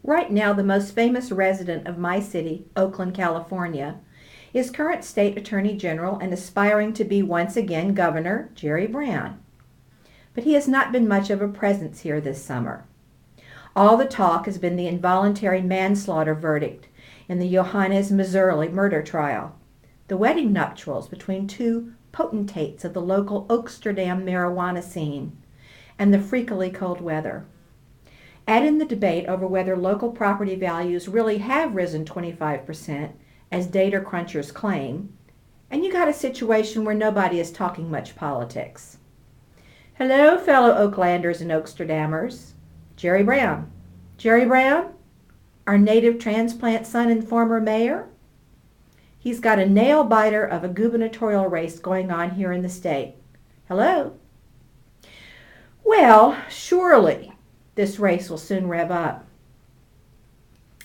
Right now, the most famous resident of my city, Oakland, California, is current state attorney general and aspiring to be once again Governor Jerry Brown. But he has not been much of a presence here this summer. All the talk has been the involuntary manslaughter verdict in the Johannes Missouri murder trial, the wedding nuptials between two potentates of the local Oaksterdam marijuana scene, and the freakily cold weather. Add in the debate over whether local property values really have risen 25%, as data crunchers claim, and you got a situation where nobody is talking much politics. Hello, fellow Oaklanders and Oaksterdammers. Jerry Brown. Jerry Brown? Our native transplant son and former mayor? He's got a nail-biter of a gubernatorial race going on here in the state. Hello? Well, surely this race will soon rev up.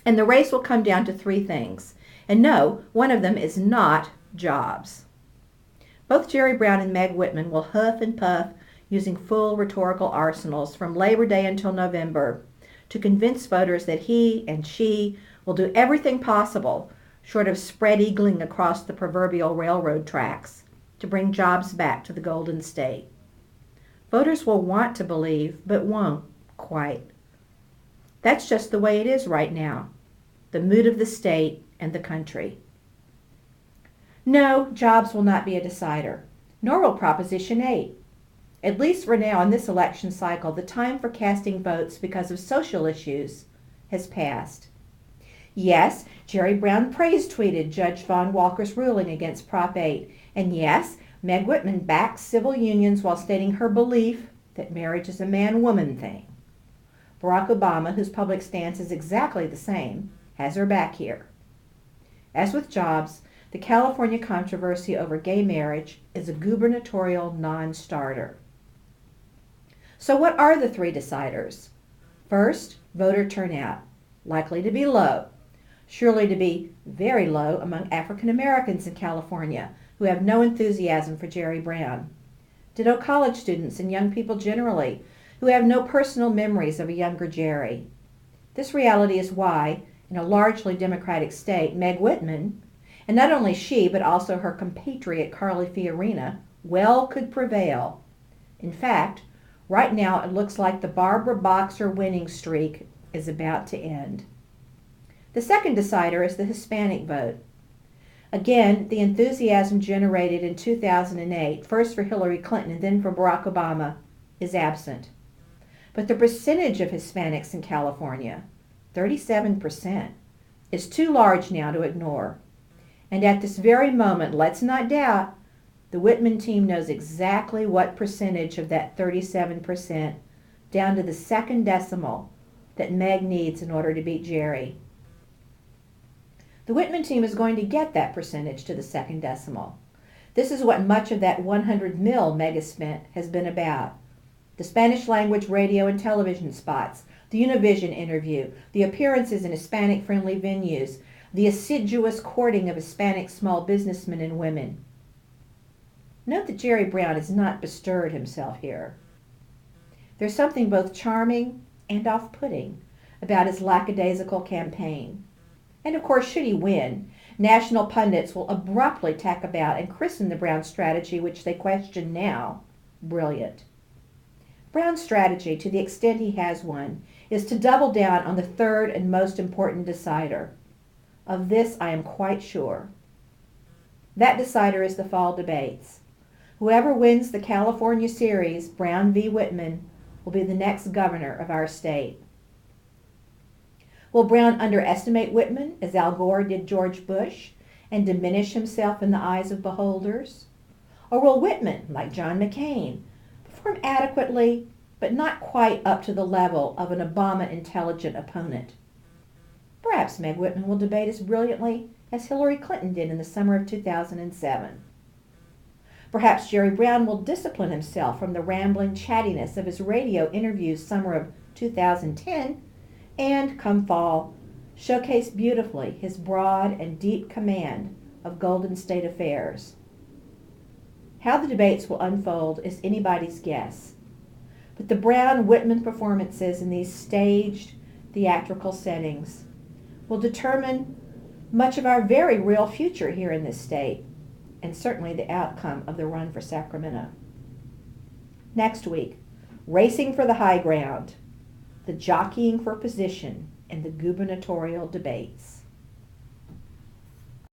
And the race will come down to three things. And no, one of them is not jobs. Both Jerry Brown and Meg Whitman will huff and puff using full rhetorical arsenals from Labor Day until November to convince voters that he and she will do everything possible, short of spread-eagling across the proverbial railroad tracks, to bring jobs back to the Golden State. Voters will want to believe, but won't quite. That's just the way it is right now, the mood of the state and the country. No, jobs will not be a decider, nor will Proposition 8. At least for now in this election cycle, the time for casting votes because of social issues has passed. Yes, Jerry Brown praise-tweeted Judge Von Walker's ruling against Prop 8, and yes, Meg Whitman backs civil unions while stating her belief that marriage is a man-woman thing. Barack Obama, whose public stance is exactly the same, has her back here. As with jobs, the California controversy over gay marriage is a gubernatorial non-starter. So what are the three deciders? First, voter turnout, likely to be low, surely to be very low among African Americans in California who have no enthusiasm for Jerry Brown. Ditto college students and young people generally who have no personal memories of a younger Jerry. This reality is why, in a largely Democratic state, Meg Whitman, and not only she but also her compatriot Carly Fiorina, well could prevail. In fact, right now it looks like the Barbara Boxer winning streak is about to end. The second decider is the Hispanic vote. Again, the enthusiasm generated in 2008, first for Hillary Clinton and then for Barack Obama, is absent. But the percentage of Hispanics in California, 37%, is too large now to ignore. And at this very moment, let's not doubt, the Whitman team knows exactly what percentage of that 37%, down to the second decimal, that Meg needs in order to beat Jerry. The Whitman team is going to get that percentage to the second decimal. This is what much of that $100 million Meg has spent has been about. The Spanish language radio and television spots, the Univision interview, the appearances in Hispanic-friendly venues, the assiduous courting of Hispanic small businessmen and women. Note that Jerry Brown has not bestirred himself here. There's something both charming and off-putting about his lackadaisical campaign. And of course, should he win, national pundits will abruptly tack about and christen the Brown strategy, which they question now, brilliant. Brown's strategy, to the extent he has one, is to double down on the third and most important decider. Of this I am quite sure. That decider is the fall debates. Whoever wins the California series, Brown v. Whitman, will be the next governor of our state. Will Brown underestimate Whitman, as Al Gore did George Bush, and diminish himself in the eyes of beholders? Or will Whitman, like John McCain, perform adequately, but not quite up to the level of an Obama-intelligent opponent? Perhaps Meg Whitman will debate as brilliantly as Hillary Clinton did in the summer of 2007. Perhaps Jerry Brown will discipline himself from the rambling chattiness of his radio interviews summer of 2010 and, come fall, showcase beautifully his broad and deep command of Golden State affairs. How the debates will unfold is anybody's guess, but the Brown-Whitman performances in these staged, theatrical settings will determine much of our very real future here in this state, and certainly the outcome of the run for Sacramento. Next week, racing for the high ground, the jockeying for position in the gubernatorial debates.